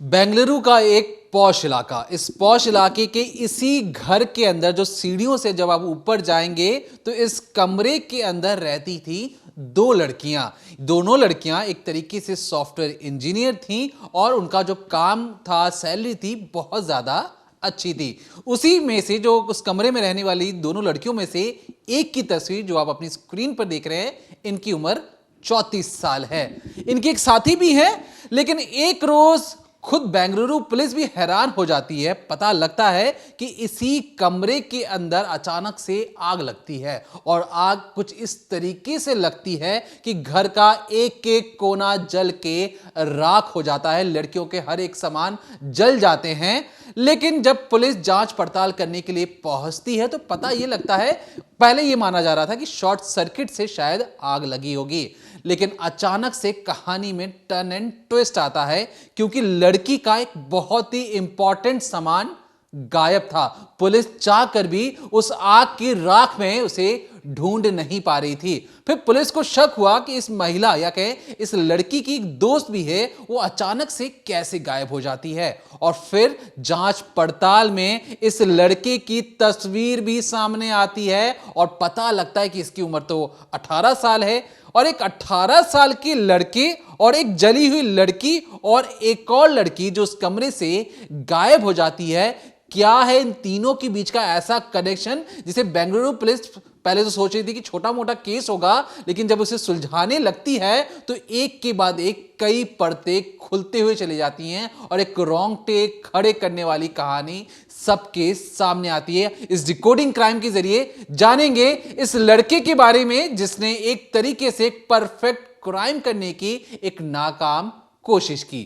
बेंगलुरु का एक पॉश इलाका, इस पॉश इलाके के इसी घर के अंदर जो सीढ़ियों से जब आप ऊपर जाएंगे तो इस कमरे के अंदर रहती थी दो लड़कियां। दोनों लड़कियां एक तरीके से सॉफ्टवेयर इंजीनियर थीं और उनका जो काम था, सैलरी थी, बहुत ज्यादा अच्छी थी। उसी में से जो उस कमरे में रहने वाली दोनों लड़कियों में से एक की तस्वीर जो आप अपनी स्क्रीन पर देख रहे हैं, इनकी उम्र 34 साल है। इनके एक साथी भी हैं, लेकिन एक रोज खुद बेंगलुरु पुलिस भी हैरान हो जाती है। पता लगता है कि इसी कमरे के अंदर अचानक से आग लगती है और आग कुछ इस तरीके से लगती है कि घर का एक एक कोना जल के राख हो जाता है। लड़कियों के हर एक सामान जल जाते हैं। लेकिन जब पुलिस जांच पड़ताल करने के लिए पहुंचती है तो पता यह लगता है, पहले यह माना जा रहा था कि शॉर्ट सर्किट से शायद आग लगी होगी, लेकिन अचानक से कहानी में टर्न एंड ट्विस्ट आता है क्योंकि लड़की का एक बहुत ही इंपॉर्टेंट सामान गायब था। पुलिस चाहकर भी उस आग की राख में उसे ढूंढ नहीं पा रही थी। फिर पुलिस को शक हुआ कि इस महिला या कहें इस लड़की की एक दोस्त भी है, वो अचानक से कैसे गायब हो जाती है। और फिर जांच पड़ताल में इस लड़के की तस्वीर भी सामने आती है और पता लगता है कि इसकी उम्र तो 18 साल है और एक 18 साल की लड़की और एक जली हुई लड़की और एक और लड़की जो उस कमरे से गायब हो जाती है। क्या है इन तीनों के बीच का ऐसा कनेक्शन जिसे बेंगलुरु पुलिस पहले तो सोच रही थी कि छोटा मोटा केस होगा, लेकिन जब उसे सुलझाने लगती है तो एक के बाद एक कई परतें खुलते हुए चली जाती हैं और एक रोंगटे खड़े करने वाली कहानी सबके सामने आती है। इस डिकोडिंग क्राइम के जरिए जानेंगे इस लड़के के बारे में जिसने एक तरीके से एक परफेक्ट क्राइम करने की एक नाकाम कोशिश की।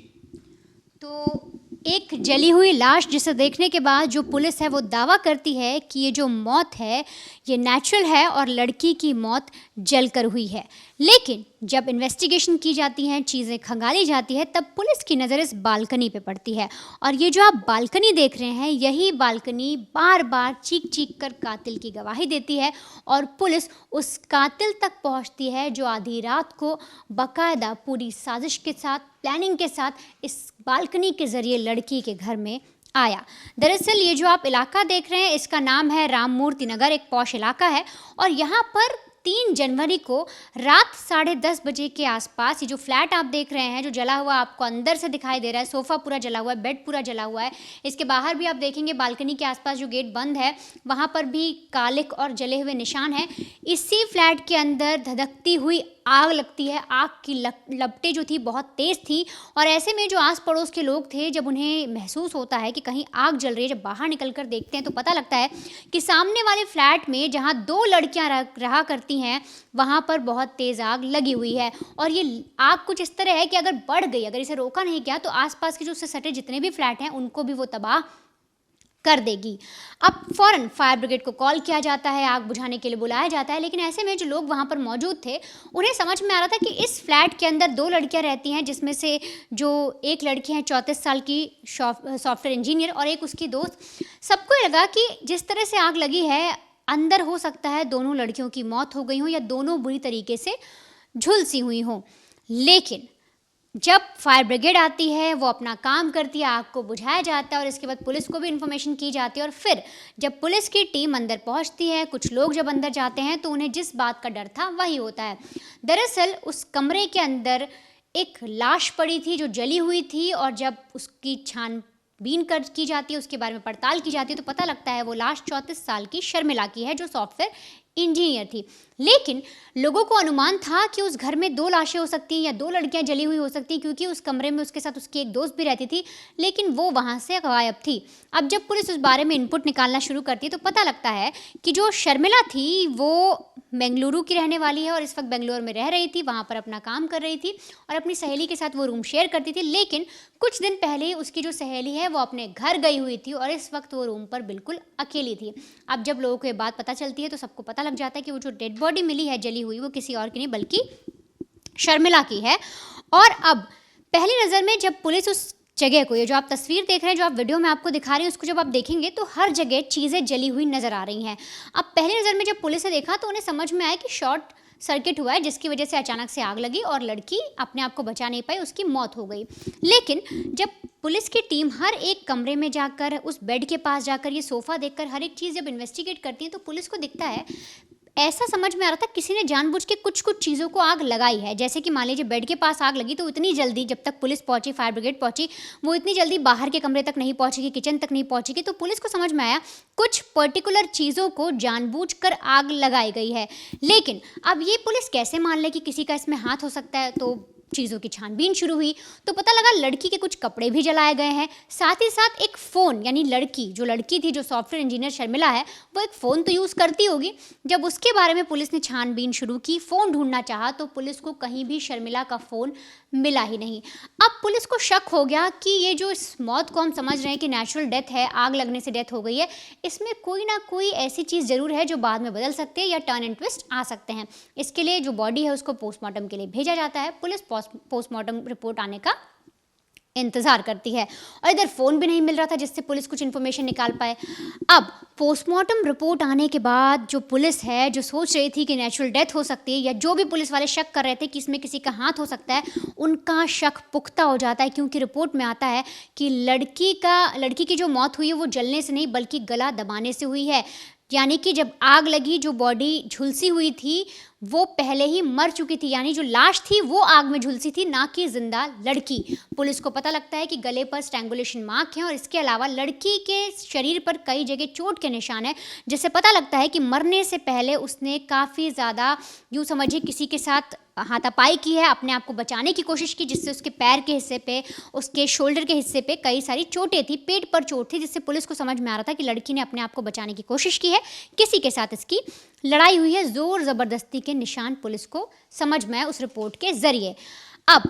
तो एक जली हुई लाश जिसे देखने के बाद जो पुलिस है वो दावा करती है कि ये जो मौत है ये नेचुरल है और लड़की की मौत जलकर हुई है। लेकिन जब इन्वेस्टिगेशन की जाती हैं, चीज़ें खंगाली जाती है, तब पुलिस की नज़र इस बालकनी पे पड़ती है। और ये जो आप बालकनी देख रहे हैं, यही बालकनी बार बार चीख चीख कर कातिल की गवाही देती है और पुलिस उस कातिल तक पहुंचती है जो आधी रात को बाकायदा पूरी साजिश के साथ, प्लानिंग के साथ इस बालकनी के ज़रिए लड़की के घर में आया। दरअसल ये जो आप इलाका देख रहे हैं इसका नाम है राममूर्ति नगर, एक पॉश इलाका है और यहाँ पर 3 जनवरी को रात 10:30 बजे के आसपास ये जो फ्लैट आप देख रहे हैं, जो जला हुआ आपको अंदर से दिखाई दे रहा है, सोफ़ा पूरा जला हुआ है, बेड पूरा जला हुआ है। इसके बाहर भी आप देखेंगे बालकनी के आसपास जो गेट बंद है वहाँ पर भी कालिक और जले हुए निशान हैं। इसी फ्लैट के अंदर धधकती हुई आग लगती है। आग की लपटें जो थी बहुत तेज़ थी और ऐसे में जो आस पड़ोस के लोग थे, जब उन्हें महसूस होता है कि कहीं आग जल रही है, जब बाहर निकल कर देखते हैं तो पता लगता है कि सामने वाले फ्लैट में जहां 2 लड़कियां रहा करती हैं वहां पर बहुत तेज़ आग लगी हुई है। और ये आग कुछ इस तरह है कि अगर बढ़ गई, अगर इसे रोका नहीं गया तो आसपास के जो उससे सटे जितने भी फ्लैट हैं उनको भी वो तबाह कर देगी। अब फ़ौरन फायर ब्रिगेड को कॉल किया जाता है, आग बुझाने के लिए बुलाया जाता है। लेकिन ऐसे में जो लोग वहाँ पर मौजूद थे उन्हें समझ में आ रहा था कि इस फ्लैट के अंदर 2 लड़कियाँ रहती हैं, जिसमें से जो एक लड़की है 34 साल की सॉफ्टवेयर इंजीनियर और एक उसकी दोस्त। सबको लगा कि जिस तरह से आग लगी है अंदर हो सकता है दोनों लड़कियों की मौत हो गई हो या दोनों बुरी तरीके से झुलसी हुई हों। लेकिन जब फायर ब्रिगेड आती है, वो अपना काम करती है, आग को बुझाया जाता है और इसके बाद पुलिस को भी इन्फॉर्मेशन की जाती है। और फिर जब पुलिस की टीम अंदर पहुंचती है, कुछ लोग जब अंदर जाते हैं तो उन्हें जिस बात का डर था वही होता है। दरअसल उस कमरे के अंदर एक लाश पड़ी थी जो जली हुई थी और जब उसकी छानबीन की जाती है, उसके बारे में पड़ताल की जाती है तो पता लगता है वो लाश 34 साल की शर्मिला की है जो सॉफ्टवेयर इंजीनियर थी। लेकिन लोगों को अनुमान था कि उस घर में 2 लाशें हो सकती हैं या 2 लड़कियां जली हुई हो सकती हैं, क्योंकि उस कमरे में उसके साथ उसकी एक दोस्त भी रहती थी, लेकिन वो वहां से गायब थी। अब जब पुलिस उस बारे में इनपुट निकालना शुरू करती है तो पता लगता है कि जो शर्मिला थी वो बेंगलुरु की रहने वाली है और इस वक्त बेंगलुरु में रह रही थी, वहाँ पर अपना काम कर रही थी और अपनी सहेली के साथ वो रूम शेयर करती थी। लेकिन कुछ दिन पहले उसकी जो सहेली है वो अपने घर गई हुई थी और इस वक्त वो रूम पर बिल्कुल अकेली थी। अब जब लोगों को ये बात पता चलती है तो सबको पता लग जाता है कि वो जो डेड बॉडी मिली है जली हुई, वो किसी और की नहीं बल्कि शर्मिला की है। और अब पहली नज़र में जब पुलिस उस जगह को, ये जो आप तस्वीर देख रहे हैं, जो आप वीडियो में आपको दिखा रही हैं, उसको जब आप देखेंगे तो हर जगह चीज़ें जली हुई नज़र आ रही हैं। अब पहली नज़र में जब पुलिस ने देखा तो उन्हें समझ में आया कि शॉर्ट सर्किट हुआ है जिसकी वजह से अचानक से आग लगी और लड़की अपने आप को बचा नहीं पाई, उसकी मौत हो गई। लेकिन जब पुलिस की टीम हर एक कमरे में जाकर, उस बेड के पास जाकर, ये सोफ़ा देखकर हर एक चीज़ जब इन्वेस्टिगेट करती है तो पुलिस को दिखता है, ऐसा समझ में आ रहा था किसी ने जानबूझ के कुछ-कुछ चीज़ों को आग लगाई है। जैसे कि मान लीजिए बेड के पास आग लगी तो इतनी जल्दी जब तक पुलिस पहुंची, फायर ब्रिगेड पहुंची, वो इतनी जल्दी बाहर के कमरे तक नहीं पहुंचेगी, किचन तक नहीं पहुंचेगी। तो पुलिस को समझ में आया कुछ पर्टिकुलर चीज़ों को जानबूझकर आग लगाई गई है। लेकिन अब ये पुलिस कैसे मान ले कि किसी का इसमें हाथ हो सकता है? तो चीज़ों की छानबीन शुरू हुई तो पता लगा लड़की के कुछ कपड़े भी जलाए गए हैं, साथ ही साथ एक फ़ोन, यानी लड़की थी जो सॉफ्टवेयर इंजीनियर शर्मिला है, वो एक फ़ोन तो यूज़ करती होगी। जब उसके बारे में पुलिस ने छानबीन शुरू की, फ़ोन ढूंढना चाहा तो पुलिस को कहीं भी शर्मिला का फ़ोन मिला ही नहीं। अब पुलिस को शक हो गया कि ये जो इस मौत को हम समझ रहे हैं कि नेचुरल डेथ है, आग लगने से डेथ हो गई है, इसमें कोई ना कोई ऐसी चीज़ ज़रूर है जो बाद में बदल सकती है या टर्न एंड ट्विस्ट आ सकते हैं। इसके लिए जो बॉडी है उसको पोस्टमार्टम के लिए भेजा जाता है। पुलिस पोस्टमार्टम रिपोर्ट आने का इंतज़ार करती है और इधर फ़ोन भी नहीं मिल रहा था जिससे पुलिस कुछ इन्फॉर्मेशन निकाल पाए। अब पोस्टमार्टम रिपोर्ट आने के बाद जो पुलिस है, जो सोच रही थी कि नेचुरल डेथ हो सकती है, या जो भी पुलिस वाले शक कर रहे थे कि इसमें किसी का हाथ हो सकता है, उनका शक पुख्ता हो जाता है क्योंकि रिपोर्ट में आता है कि लड़की की जो मौत हुई है वो जलने से नहीं बल्कि गला दबाने से हुई है। यानी कि जब आग लगी, जो बॉडी झुलसी हुई थी वो पहले ही मर चुकी थी, यानी जो लाश थी वो आग में झुलसी थी, ना कि जिंदा लड़की। पुलिस को पता लगता है कि गले पर स्ट्रैंगुलेशन मार्क हैं और इसके अलावा लड़की के शरीर पर कई जगह चोट के निशान हैं, जिससे पता लगता है कि मरने से पहले उसने काफ़ी ज़्यादा, यूँ समझिए, किसी के साथ हाथापाई की है, अपने आप को बचाने की कोशिश की, जिससे उसके पैर के हिस्से पे, उसके शोल्डर के हिस्से पे कई सारी चोटें थी, पेट पर चोट थी, जिससे पुलिस को समझ में आ रहा था कि लड़की ने अपने आप को बचाने की कोशिश की है, किसी के साथ इसकी लड़ाई हुई है। ज़ोर ज़बरदस्ती के निशान पुलिस को समझ में आए उस रिपोर्ट के ज़रिए। अब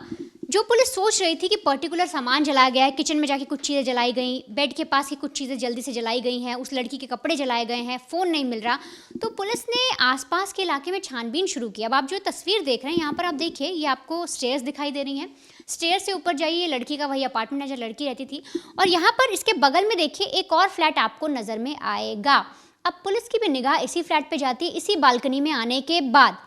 जो पुलिस सोच रही थी कि पर्टिकुलर सामान जलाया गया है, किचन में जाके कुछ चीज़ें जलाई गई, बेड के पास की कुछ चीज़ें जल्दी से जलाई गई हैं, उस लड़की के कपड़े जलाए गए हैं, फ़ोन नहीं मिल रहा, तो पुलिस ने आसपास के इलाके में छानबीन शुरू की। अब आप जो तस्वीर देख रहे हैं यहाँ पर, आप देखिए, ये आपको स्टेयर्स दिखाई दे रही हैं। स्टेयर से ऊपर जाइए, लड़की का वही अपार्टमेंट है जहाँ लड़की रहती थी, और यहाँ पर इसके बगल में देखिए एक और फ्लैट आपको नज़र में आएगा। अब पुलिस की भी निगाह इसी फ्लैट पे जाती है। इसी बालकनी में आने के बाद,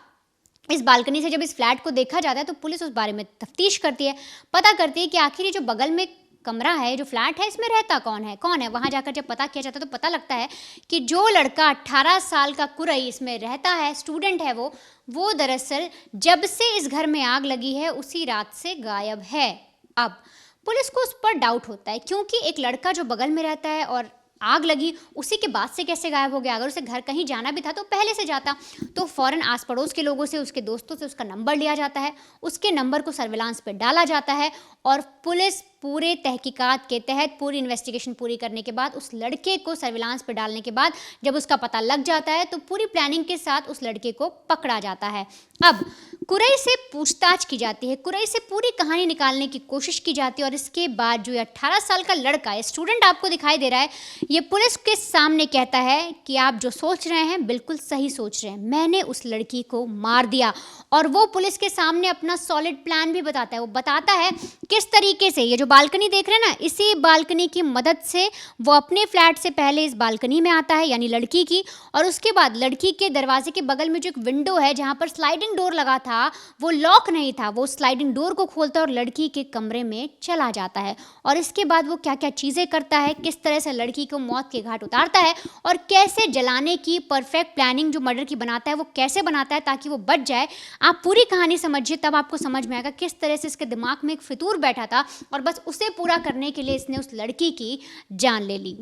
इस बालकनी से जब इस फ्लैट को देखा जाता है तो पुलिस उस बारे में तफ्तीश करती है, पता करती है कि आखिर ये जो बगल में कमरा है, जो फ्लैट है, इसमें रहता कौन है। वहाँ जाकर जब पता किया जाता है तो पता लगता है कि जो लड़का 18 साल का कुरई इसमें रहता है, स्टूडेंट है वो दरअसल जब से इस घर में आग लगी है उसी रात से गायब है। अब पुलिस को उस पर डाउट होता है क्योंकि एक लड़का जो बगल में रहता है और आग लगी उसी के बाद से कैसे गायब हो गया? अगर उसे घर कहीं जाना भी था तो पहले से जाता। तो फ़ौरन आस पड़ोस के लोगों से, उसके दोस्तों से उसका नंबर लिया जाता है, उसके नंबर को सर्विलांस पे डाला जाता है और पुलिस पूरे तहकीकात के तहत पूरी इन्वेस्टिगेशन पूरी करने के बाद उस लड़के को सर्विलांस पे डालने के बाद जब उसका पता लग जाता है तो पूरी प्लानिंग के साथ उस लड़के को पकड़ा जाता है। अब कुरई से पूछताछ की जाती है, कुरई से पूरी कहानी निकालने की कोशिश की जाती है और इसके बाद जो 18 साल का लड़का, स्टूडेंट आपको दिखाई दे रहा है, ये पुलिस के सामने कहता है कि आप जो सोच रहे हैं बिल्कुल सही सोच रहे हैं, मैंने उस लड़की को मार दिया। और वो पुलिस के सामने अपना सॉलिड प्लान भी बताता है। वो बताता है किस तरीके से, ये जो बालकनी देख रहे हैं ना, इसी बालकनी की मदद से वो अपने फ्लैट से पहले इस बालकनी में आता है, यानी लड़की की, और उसके बाद लड़की के दरवाजे के बगल में जो एक विंडो है जहाँ पर स्लाइडिंग डोर लगा था वो लॉक नहीं था, वो स्लाइडिंग डोर को खोलता है और लड़की के कमरे में चला जाता है। और इसके बाद वो क्या क्या चीज़ें करता है, किस तरह से लड़की को मौत के घाट उतारता है और कैसे जलाने की परफेक्ट प्लानिंग जो मर्डर की बनाता है वो कैसे बनाता है ताकि वो बच जाए। आप पूरी कहानी समझिए तब आपको समझ में आएगा किस तरह से इसके दिमाग में एक फितूर बैठा था और बस उसे पूरा करने के लिए इसने उस लड़की की जान ले ली।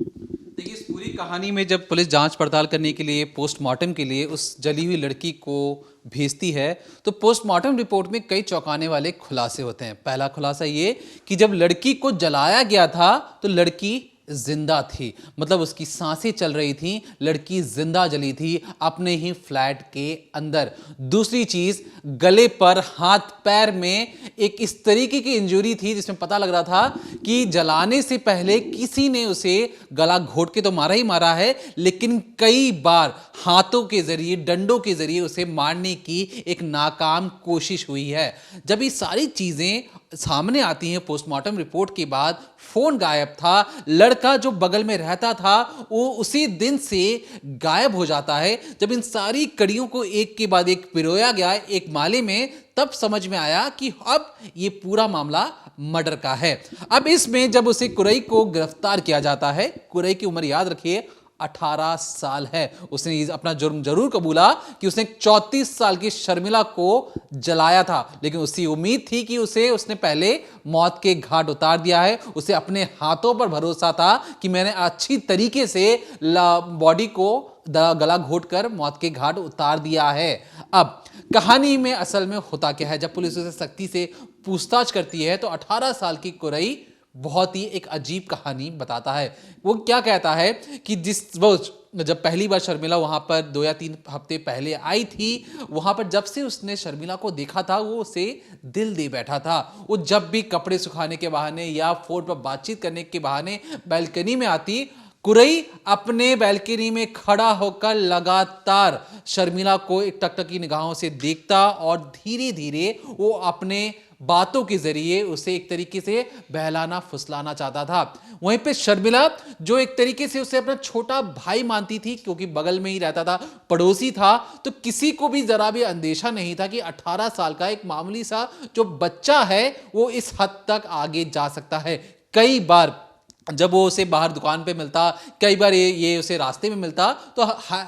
देखिए, इस पूरी कहानी में जब पुलिस जांच पड़ताल करने के लिए, पोस्टमार्टम के लिए उस जली हुई लड़की को भेजती है तो पोस्टमार्टम रिपोर्ट में कई चौंकाने वाले खुलासे होते हैं। पहला खुलासा ये कि जब लड़की को जलाया गया था तो लड़की जिंदा थी, मतलब उसकी सांसें चल रही थी, लड़की जिंदा जली थी अपने ही फ्लैट के अंदर। दूसरी चीज, गले पर, हाथ पैर में एक इस तरीके की इंजरी थी जिसमें पता लग रहा था कि जलाने से पहले किसी ने उसे गला घोट के तो मारा ही मारा है, लेकिन कई बार हाथों के जरिए, डंडों के जरिए उसे मारने की एक नाकाम कोशिश हुई है। जब ये सारी चीजें सामने आती हैं पोस्टमार्टम रिपोर्ट के बाद, फोन गायब था। लड़का जो बगल में रहता था वो उसी दिन से गायब हो जाता है। जब इन सारी कड़ियों को एक के बाद एक पिरोया गया एक माले में, तब समझ में आया कि अब ये पूरा मामला मर्डर का है। अब इसमें जब उसे कुरई को गिरफ्तार किया जाता है, कुरई की उम्र याद रखिए 18 साल है। उसने अपना जुर्म जरूर कबूला कि उसने 34 साल की शर्मिला को जलाया था, लेकिन उसकी उम्मीद थी कि उसने पहले मौत के घाट उतार दिया है। उसे अपने हाथों पर भरोसा था कि मैंने अच्छी तरीके से बॉडी को गला घोटकर मौत के घाट उतार दिया है। अब कहानी में असल में होता क्या है, जब पुलिस उसे सख्ती से पूछताछ करती है तो 18 साल की कुरई बहुत ही एक अजीब कहानी बताता है। वो क्या कहता है कि वो जब पहली बार शर्मिला वहां पर 2 या 3 हफ्ते पहले आई थी, वहां पर जब से उसने शर्मिला को देखा था वो उसे दिल दे बैठा था। वो जब भी कपड़े सुखाने के बहाने या फोन पर बातचीत करने के बहाने बालकनी में आती, कुरई अपने बालकनी में खड़ा होकर लगातार शर्मिला को एक टकटकी निगाहों से देखता और धीरे धीरे वो अपने बातों के जरिए उसे एक तरीके से बहलाना फुसलाना चाहता था। वहीं पे शर्मिला जो एक तरीके से उसे अपना छोटा भाई मानती थी, क्योंकि बगल में ही रहता था, पड़ोसी था, तो किसी को भी जरा भी अंदेशा नहीं था कि 18 साल का एक मामूली सा जो बच्चा है वो इस हद तक आगे जा सकता है। कई बार जब वो उसे बाहर दुकान पे मिलता, कई बार ये उसे रास्ते में मिलता, तो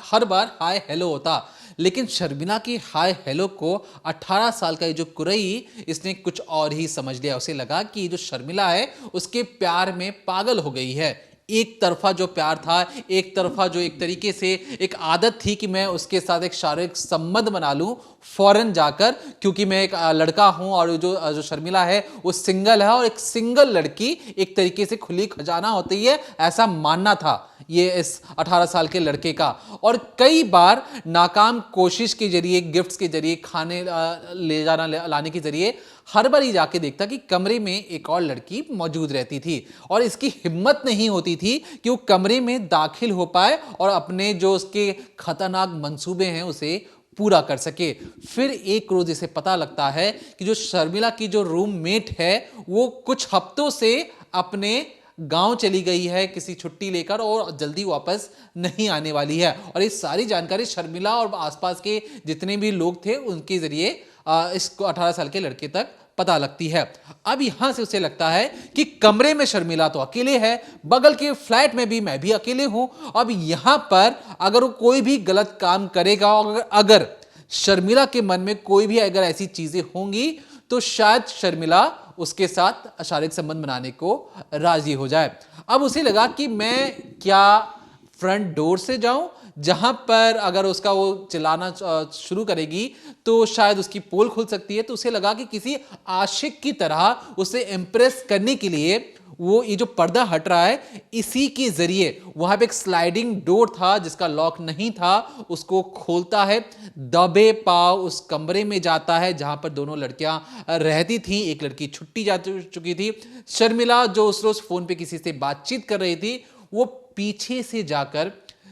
हर बार हाय हेलो होता, लेकिन शर्मिला की हाय हेलो को 18 साल का ये जो कुरई, इसने कुछ और ही समझ लिया। उसे लगा कि ये जो शर्मिला है उसके प्यार में पागल हो गई है। एक तरफा जो प्यार था, एक तरफा जो एक तरीके से एक आदत थी कि मैं उसके साथ एक शारीरिक संबंध बना लूं फौरन जाकर, क्योंकि मैं एक लड़का हूं और जो शर्मिला है वो सिंगल है, और एक सिंगल लड़की एक तरीके से खुली खजाना होती है, ऐसा मानना था ये इस 18 साल के लड़के का। और कई बार नाकाम कोशिश के जरिए, गिफ्ट्स के जरिए, खाने ले जाना लाने के जरिए हर बार ही जाके देखता कि कमरे में एक और लड़की मौजूद रहती थी, और इसकी हिम्मत नहीं होती थी कि वो कमरे में दाखिल हो पाए और अपने जो उसके खतरनाक मंसूबे हैं उसे पूरा कर सके। फिर एक रोज इसे पता लगता है कि जो शर्मिला की जो रूममेट है वो कुछ हफ्तों से अपने गांव चली गई है किसी छुट्टी लेकर, और जल्दी वापस नहीं आने वाली है। और ये सारी जानकारी शर्मिला और आसपास के जितने भी लोग थे उनके जरिए इसको 18 साल के लड़के तक पता लगती है। अब यहां से उसे लगता है कि कमरे में शर्मिला तो अकेले है, बगल के फ्लैट में भी मैं भी अकेले हूं। अब यहां पर अगर वो कोई भी गलत काम करेगा, अगर शर्मिला के मन में कोई भी अगर ऐसी चीजें होंगी, तो शायद शर्मिला उसके साथ शारीरिक संबंध बनाने को राजी हो जाए। अब उसे लगा कि मैं क्या फ्रंट डोर से जाऊं, जहां पर अगर उसका वो चिल्लाना शुरू करेगी तो शायद उसकी पोल खुल सकती है। तो उसे लगा कि किसी आशिक की तरह उसे इंप्रेस करने के लिए वो ये जो पर्दा हट रहा है इसी के जरिए, वहां पे एक स्लाइडिंग डोर था जिसका लॉक नहीं था, उसको खोलता है, दबे पांव उस कमरे में जाता है जहां पर दोनों लड़कियां रहती थी। एक लड़की छुट्टी जा चुकी थी, शर्मिला जो उस रोज फोन पे किसी से बातचीत कर रही थी, वो पीछे से जाकर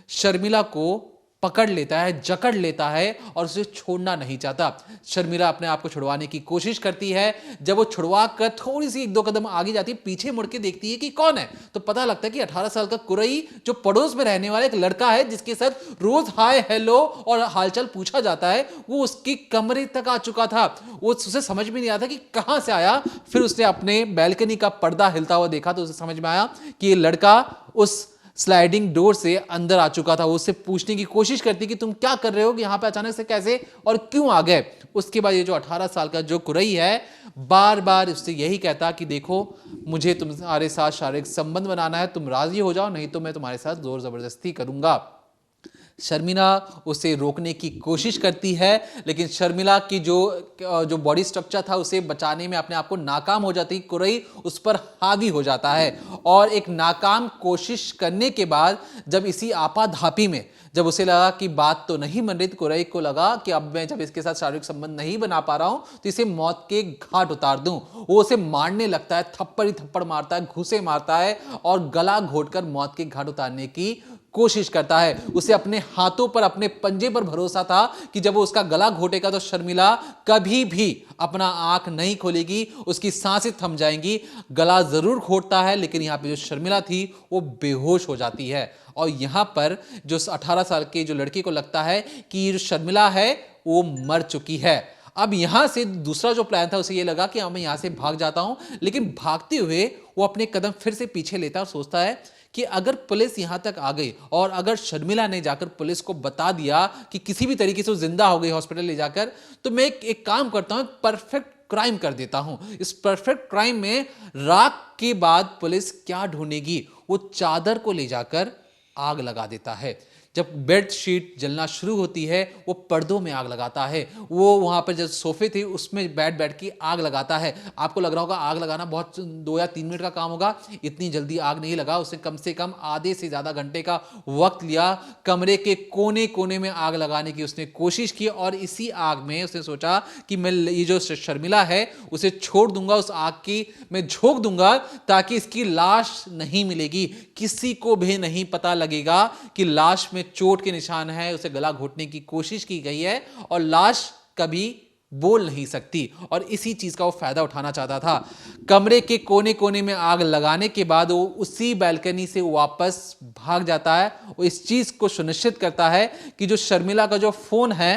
शर्मिला को पकड़ लेता है, जकड़ लेता है और उसे छोड़ना नहीं चाहता। शर्मिला अपने आप को छुड़वाने की कोशिश करती है। जब वो छुड़वा कर थोड़ी सी 1-2 कदम आगे जाती है, पीछे मुड़ के देखती है कि कौन है, तो पता लगता है कि 18 साल का कुरई जो पड़ोस में रहने वाला एक लड़का है जिसके साथ रोज हाय हेलो और हालचाल पूछा जाता है, वो उसके कमरे तक आ चुका था। वो उसे समझ में नहीं आता कि कहां से आया। फिर उसने अपने बैल्कनी का पर्दा हिलता हुआ देखा तो उसे समझ में आया कि ये लड़का उस स्लाइडिंग डोर से अंदर आ चुका था। वो उससे पूछने की कोशिश करती कि तुम क्या कर रहे हो, कि यहां पे अचानक से कैसे और क्यों आ गए। उसके बाद ये जो 18 साल का जो कुरई है बार बार उससे यही कहता कि देखो मुझे तुम्हारे साथ शारीरिक संबंध बनाना है, तुम राजी हो जाओ, नहीं तो मैं तुम्हारे साथ जोर जबरदस्ती करूंगा। शर्मिला उसे रोकने की कोशिश करती है, लेकिन शर्मिला की जो बॉडी स्ट्रक्चर था उसे बचाने में अपने आप को नाकाम हो जाती। कुरई उस पर हावी हो जाता है और एक नाकाम कोशिश करने के बाद जब इसी आपाधापी में जब उसे लगा कि बात तो नहीं बन रही, तो कुरई को लगा कि अब मैं जब इसके साथ शारीरिक संबंध नहीं बना पा रहा हूं तो इसे मौत के घाट उतार दूं। वो उसे मारने लगता है, थप्पड़ ही थप्पड़ मारता है, घूंसे मारता है और गला घोटकर मौत के घाट उतारने की कोशिश करता है। उसे अपने हाथों पर, अपने पंजे पर भरोसा था कि जब वो उसका गला घोटेगा तो शर्मिला कभी भी अपना आंख नहीं खोलेगी, उसकी सांसें थम जाएंगी। गला जरूर घोटता है, लेकिन यहां पे जो शर्मिला थी वो बेहोश हो जाती है। और यहां पर जो 18 साल के जो लड़के को लगता है कि ये जो शर्मिला है वो मर चुकी है। अब यहां से दूसरा जो प्लान था उसे ये लगा कि मैं यहां से भाग जाता हूं, लेकिन भागते हुए वो अपने कदम फिर से पीछे लेता और सोचता है कि अगर पुलिस यहां तक आ गई और अगर शर्मिला ने जाकर पुलिस को बता दिया कि किसी भी तरीके से वो जिंदा हो गई हॉस्पिटल ले जाकर, तो मैं एक काम करता हूं, परफेक्ट क्राइम कर देता हूं। इस परफेक्ट क्राइम में राख के बाद पुलिस क्या ढूंढेगी, वो चादर को ले जाकर आग लगा देता है। जब बेडशीट जलना शुरू होती है वो पर्दों में आग लगाता है। वो वहां पर जो सोफे थे उसमें बैठ बैठ के आग लगाता है। आपको लग रहा होगा आग लगाना बहुत 2 या 3 मिनट का काम होगा, इतनी जल्दी आग नहीं लगा। उसने कम से कम आधे से ज्यादा घंटे का वक्त लिया। कमरे के कोने कोने में आग लगाने की उसने कोशिश की और इसी आग में उसने सोचा कि मैं ये जो शर्मिला है उसे छोड़ दूंगा, उस आग की मैं झोंक दूंगा ताकि इसकी लाश नहीं मिलेगी, किसी को भी नहीं पता लगेगा कि लाश में चोट के निशान है। उसे गला घोटने की कोशिश की गई है और लाश कभी बोल नहीं सकती, और इसी चीज का वो फायदा उठाना चाहता था। कमरे के कोने कोने में आग लगाने के बाद वो उसी बैल्कनी से वापस भाग जाता है। वो इस चीज को सुनिश्चित करता है कि जो शर्मिला का जो फोन है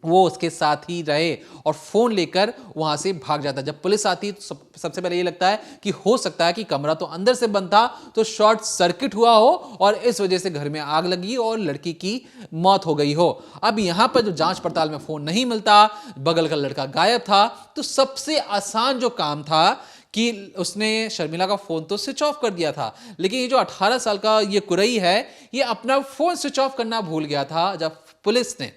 वो उसके साथ ही रहे, और फोन लेकर वहां से भाग जाता है। जब पुलिस आती है तो सबसे पहले ये लगता है कि हो सकता है कि कमरा तो अंदर से बंद था, तो शॉर्ट सर्किट हुआ हो और इस वजह से घर में आग लगी और लड़की की मौत हो गई हो। अब यहां पर जो जांच पड़ताल में फोन नहीं मिलता, बगल का लड़का गायब था, तो सबसे आसान जो काम था कि उसने शर्मिला का फोन तो स्विच ऑफ कर दिया था, लेकिन ये जो 18 साल का ये कुरई है ये अपना फोन स्विच ऑफ करना भूल गया था। जब पुलिस ने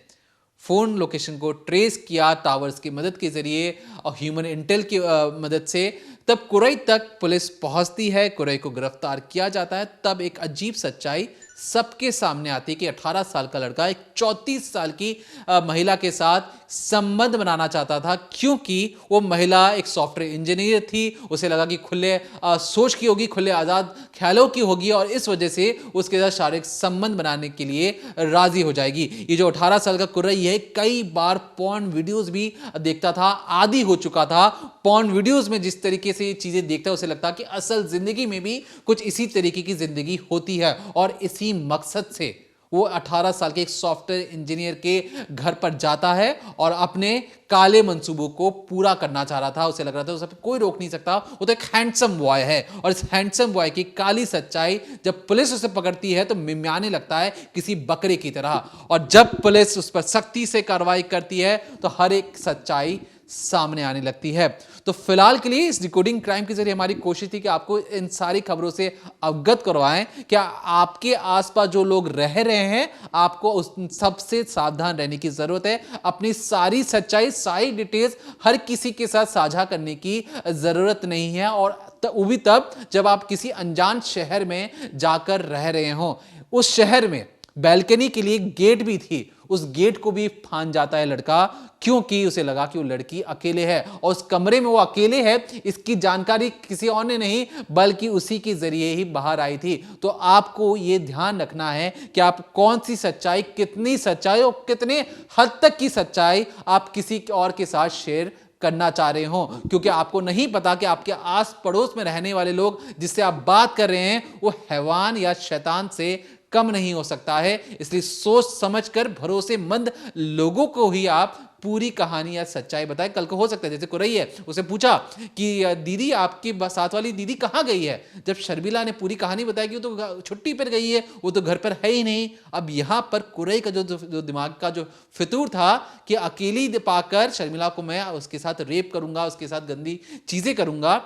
फोन लोकेशन को ट्रेस किया टावर्स की मदद के जरिए और ह्यूमन इंटेल की मदद से, तब कुरई तक पुलिस पहुंचती है, कुरई को गिरफ्तार किया जाता है। तब एक अजीब सच्चाई सबके सामने आती है कि 18 साल का लड़का एक 34 साल की महिला के साथ संबंध बनाना चाहता था, क्योंकि वो महिला एक सॉफ्टवेयर इंजीनियर थी। उसे लगा कि खुले सोच की होगी, खुले आज़ाद ख्यालों की होगी, और इस वजह से उसके साथ शारीरिक संबंध बनाने के लिए राजी हो जाएगी। ये जो 18 साल का कुर्रई है कई बार पॉर्न वीडियोस भी देखता था, आदी हो चुका था। पॉर्न वीडियोस में जिस तरीके से ये चीजें देखता है उसे लगता कि असल जिंदगी में भी कुछ इसी तरीके की जिंदगी होती है, और इसी मकसद से वो 18 साल के एक सॉफ्टवेयर इंजीनियर के घर पर जाता है और अपने काले मंसूबों को पूरा करना चाह रहा था। उसे लग रहा था उसे कोई रोक नहीं सकता, वो तो एक हैंडसम बॉय है, और इस हैंडसम बॉय की काली सच्चाई जब पुलिस उसे पकड़ती है तो मिमियाने लगता है किसी बकरे की तरह, और जब पुलिस उस पर सख्ती से कार्रवाई करती है तो हर एक सच्चाई सामने आने लगती है। तो फिलहाल के लिए इस डिकोडिंग क्राइम के जरिए हमारी कोशिश थी कि आपको इन सारी खबरों से अवगत करवाएं। क्या आपके आसपास जो लोग रह रहे हैं आपको उस सबसे सावधान रहने की जरूरत है। अपनी सारी सच्चाई, सारी डिटेल्स हर किसी के साथ साझा करने की जरूरत नहीं है, और वो भी तब जब आप किसी अनजान शहर में जाकर रह रहे हो। उस शहर में बैल्कनी के लिए गेट भी थी, उस गेट को भी फान जाता है लड़का, क्योंकि उसे लगा कि वो लड़की अकेले है, और उस कमरे में वो अकेले है इसकी जानकारी किसी और ने नहीं बल्कि उसी के जरिए ही बाहर आई थी। तो आपको ये ध्यान रखना है कि आप कौन सी सच्चाई, कितनी सच्चाई और कितने हद तक की सच्चाई आप किसी और के साथ शेयर करना चाह रहे हो, क्योंकि आपको नहीं पता कि आपके आस पड़ोस में रहने वाले लोग जिससे आप बात कर रहे हैं वो हैवान या शैतान से कम नहीं हो सकता है। इसलिए सोच समझकर भरोसेमंद लोगों को ही आप पूरी कहानी या सच्चाई बताएं। कल को हो सकता है जैसे कुरई है, उसे पूछा कि दीदी आपकी साथ वाली दीदी कहाँ गई है। जब शर्मिला ने पूरी कहानी बताई कि वो तो छुट्टी पर गई है, वो तो घर पर है ही नहीं। अब यहाँ पर कुरई का जो दिमाग का जो फितूर था कि अकेली पाकर शर्मिला को मैं उसके साथ रेप करूंगा, उसके साथ गंदी चीजें करूंगा,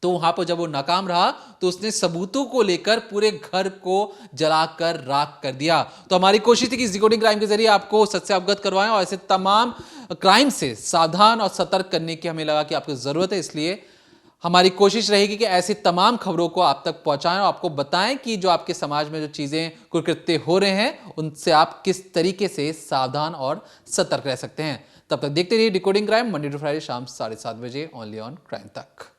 तो वहां पर जब वो नाकाम रहा तो उसने सबूतों को लेकर पूरे घर को जलाकर राख कर दिया। तो हमारी कोशिश थी कि इस डिकोडिंग क्राइम के जरिए आपको सच से अवगत करवाएं और ऐसे तमाम क्राइम से सावधान और सतर्क करने की हमें लगा कि आपको जरूरत है। इसलिए हमारी कोशिश रहेगी कि ऐसी तमाम खबरों को आप तक पहुंचाएं और आपको बताएं कि जो आपके समाज में जो चीजें कुकृत्य हो रहे हैं उनसे आप किस तरीके से सावधान और सतर्क रह सकते हैं। तब तक देखते रहिए decoding crime, Monday to Friday शाम 7:30 बजे ओनली ऑन क्राइम तक।